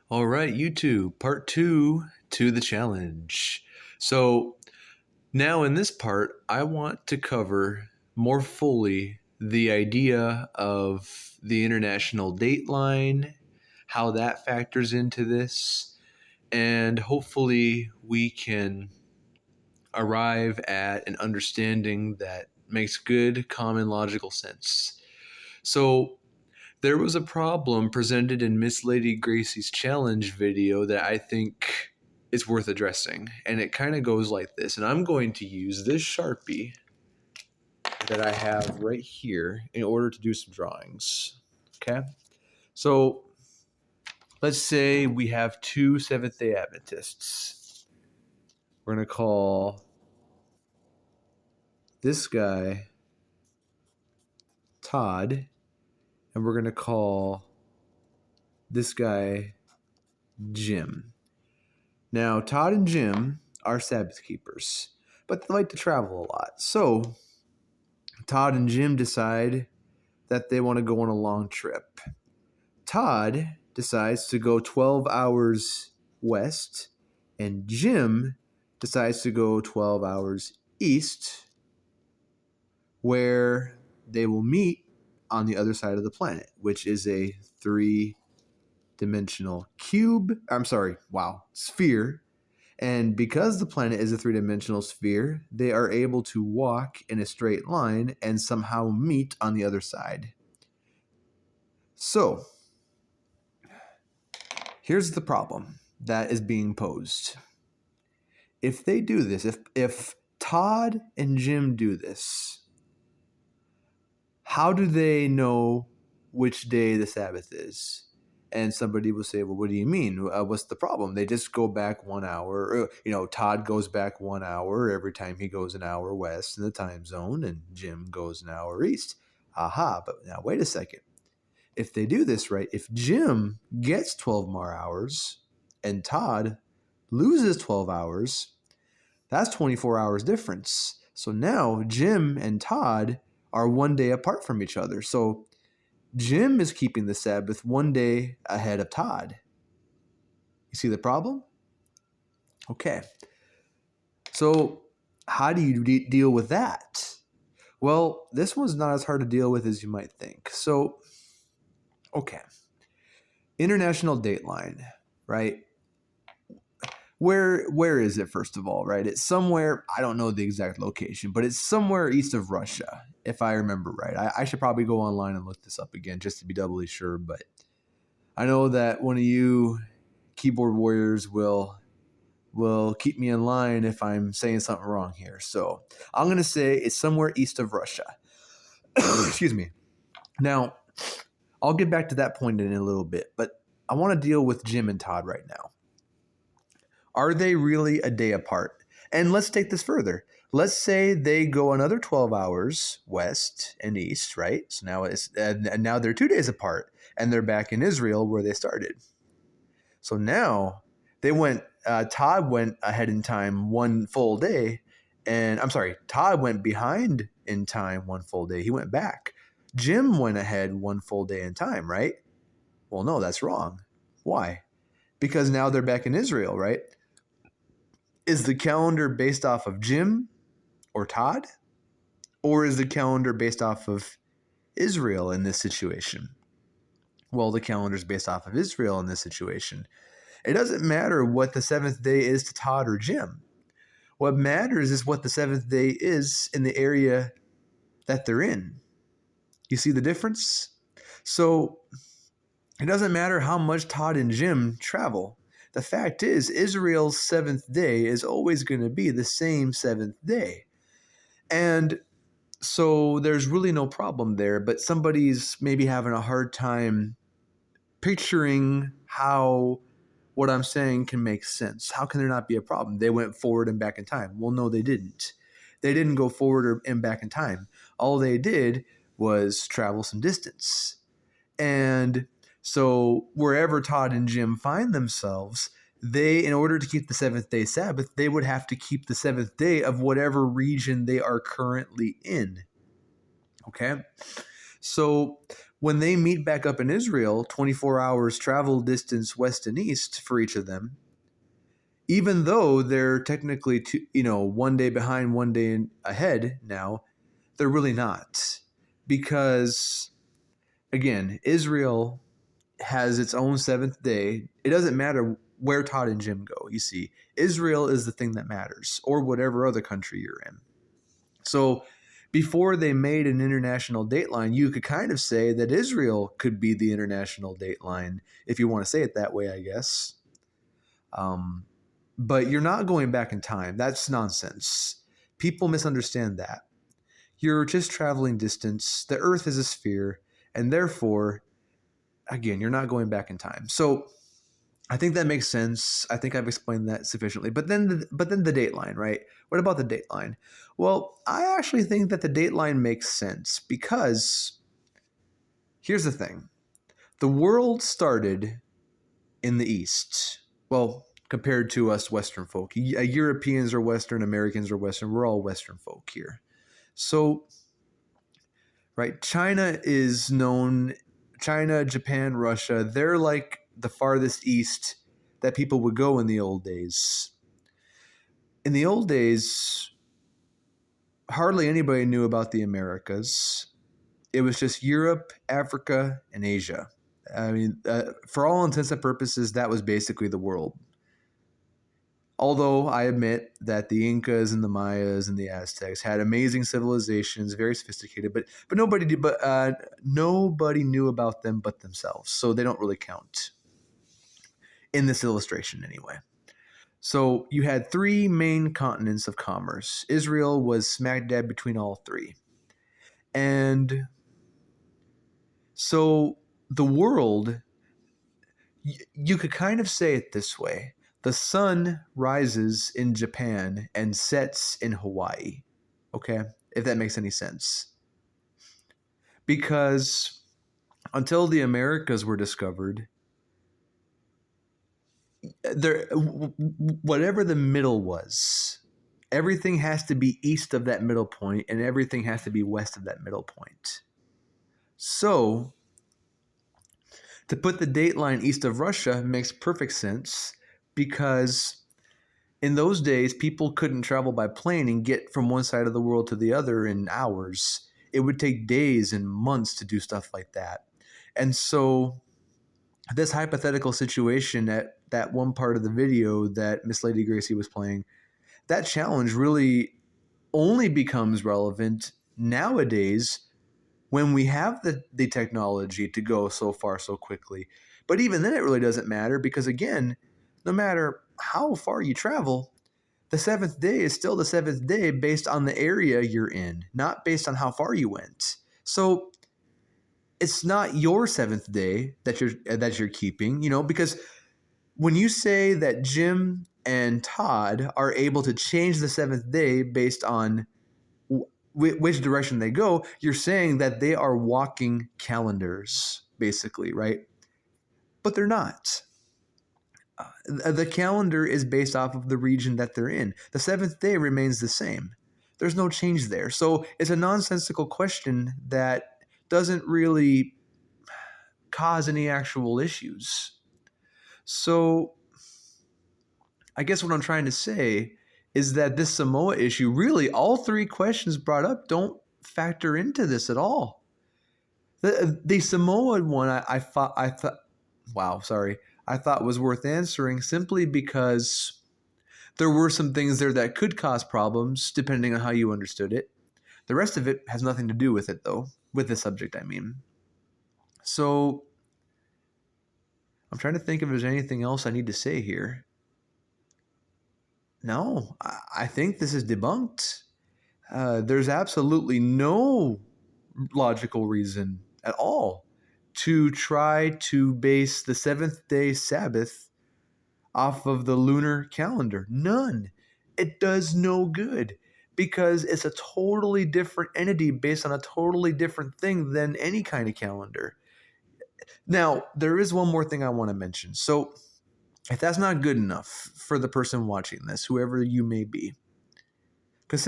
All right, YouTube, part two to the challenge. So now in this part, I want to cover more fully the idea of the international date line, how that factors into this, and hopefully we can arrive at an understanding that makes good common logical sense. So there was a problem presented in Miss Lady Gracie's challenge video that I think is worth addressing. And it kind of goes like this. And I'm going to use this Sharpie that I have right here in order to do some drawings. Okay. So let's say we have two Seventh-day Adventists. We're going to call this guy Todd, and we're going to call this guy Jim. Now, Todd and Jim are Sabbath keepers, but they like to travel a lot. So, Todd and Jim decide that they want to go on a long trip. Todd decides to go 12 hours west, and Jim decides to go 12 hours east, where they will meet on the other side of the planet, which is a three-dimensional sphere. And because the planet is a three-dimensional sphere, they are able to walk in a straight line and somehow meet on the other side. So, here's the problem that is being posed. If they do this, if Todd and Jim do this, how do they know which day the Sabbath is? And somebody will say, well, what do you mean? What's the problem? They just go back 1 hour. Todd goes back 1 hour every time he goes an hour west in the time zone, and Jim goes an hour east. Aha, but now wait a second. If they do this right, if Jim gets 12 more hours and Todd loses 12 hours, that's 24 hours difference. So now Jim and Todd are 1 day apart from each other. So Jim is keeping the Sabbath 1 day ahead of Todd. You see the problem? Okay. So how do you deal with that? Well, this one's not as hard to deal with as you might think. So, okay. International dateline, right? Where is it, first of all, right? It's somewhere, I don't know the exact location, but it's somewhere east of Russia, if I remember right. I should probably go online and look this up again just to be doubly sure, but I know that one of you keyboard warriors will keep me in line if I'm saying something wrong here. So I'm going to say it's somewhere east of Russia. Excuse me. Now, I'll get back to that point in a little bit, but I want to deal with Jim and Todd right now. Are they really a day apart? And let's take this further. Let's say they go another 12 hours west and east, right? So now they're 2 days apart, and they're back in Israel where they started. So now Todd went ahead in time 1 full day, and Todd went behind in time 1 full day. He went back. Jim went ahead 1 full day in time, right? Well, no, that's wrong. Why? Because now they're back in Israel, right? Is the calendar based off of Jim or Todd? Or is the calendar based off of Israel in this situation? Well, the calendar is based off of Israel in this situation. It doesn't matter what the seventh day is to Todd or Jim. What matters is what the seventh day is in the area that they're in. You see the difference? So it doesn't matter how much Todd and Jim travel. The fact is, Israel's seventh day is always going to be the same seventh day. And so there's really no problem there, but somebody's maybe having a hard time picturing how what I'm saying can make sense. How can there not be a problem? They went forward and back in time. Well, no, they didn't. They didn't go forward and back in time. All they did was travel some distance. And so wherever Todd and Jim find themselves, in order to keep the seventh day Sabbath, they would have to keep the seventh day of whatever region they are currently in. Okay? So when they meet back up in Israel, 24 hours travel distance west and east for each of them, even though they're technically one day behind, one day ahead now, they're really not. Because, again, Israel has its own seventh day. It doesn't matter where Todd and Jim go, you see. Israel is the thing that matters, or whatever other country you're in. So before they made an international dateline, you could kind of say that Israel could be the international dateline, if you want to say it that way, I guess. But you're not going back in time. That's nonsense. People misunderstand that. You're just traveling distance. The Earth is a sphere, and therefore, again, you're not going back in time. So I think that makes sense. I think I've explained that sufficiently. But then the dateline, right? What about the dateline? Well, I actually think that the dateline makes sense because here's the thing. The world started in the East. Well, compared to us Western folk. Europeans are Western, Americans are Western. We're all Western folk here. So, right, China, Japan, Russia, they're like the farthest east that people would go in the old days. In the old days, hardly anybody knew about the Americas. It was just Europe, Africa, and Asia. I mean, for all intents and purposes, that was basically the world. Although I admit that the Incas and the Mayas and the Aztecs had amazing civilizations, very sophisticated, but nobody knew about them but themselves, so they don't really count in this illustration anyway. So you had three main continents of commerce. Israel was smack dab between all three, and so the world, you could kind of say it this way. The sun rises in Japan and sets in Hawaii. Okay? If that makes any sense. Because until the Americas were discovered, whatever the middle was, everything has to be east of that middle point and everything has to be west of that middle point. So, to put the dateline east of Russia makes perfect sense because in those days, people couldn't travel by plane and get from one side of the world to the other in hours. It would take days and months to do stuff like that. And so this hypothetical situation at that one part of the video that Miss Lady Gracie was playing, that challenge really only becomes relevant nowadays when we have the technology to go so far so quickly. But even then, it really doesn't matter because, again, no matter how far you travel, the seventh day is still the seventh day based on the area you're in, not based on how far you went. So it's not your seventh day that you're keeping, because when you say that Jim and Todd are able to change the seventh day based on which direction they go, you're saying that they are walking calendars, basically, right? But they're not. The calendar is based off of the region that they're in. The seventh day remains the same. There's no change there. So it's a nonsensical question that doesn't really cause any actual issues. So I guess what I'm trying to say is that this Samoa issue, really all three questions brought up don't factor into this at all. The Samoa one I thought was worth answering simply because there were some things there that could cause problems depending on how you understood it. The rest of it has nothing to do with it, though, with the subject, I mean. So I'm trying to think if there's anything else I need to say here. No, I think this is debunked. There's absolutely no logical reason at all to try to base the seventh day Sabbath off of the lunar calendar. None. It does no good because it's a totally different entity based on a totally different thing than any kind of calendar. Now, there is one more thing I want to mention. So, if that's not good enough for the person watching this, whoever you may be,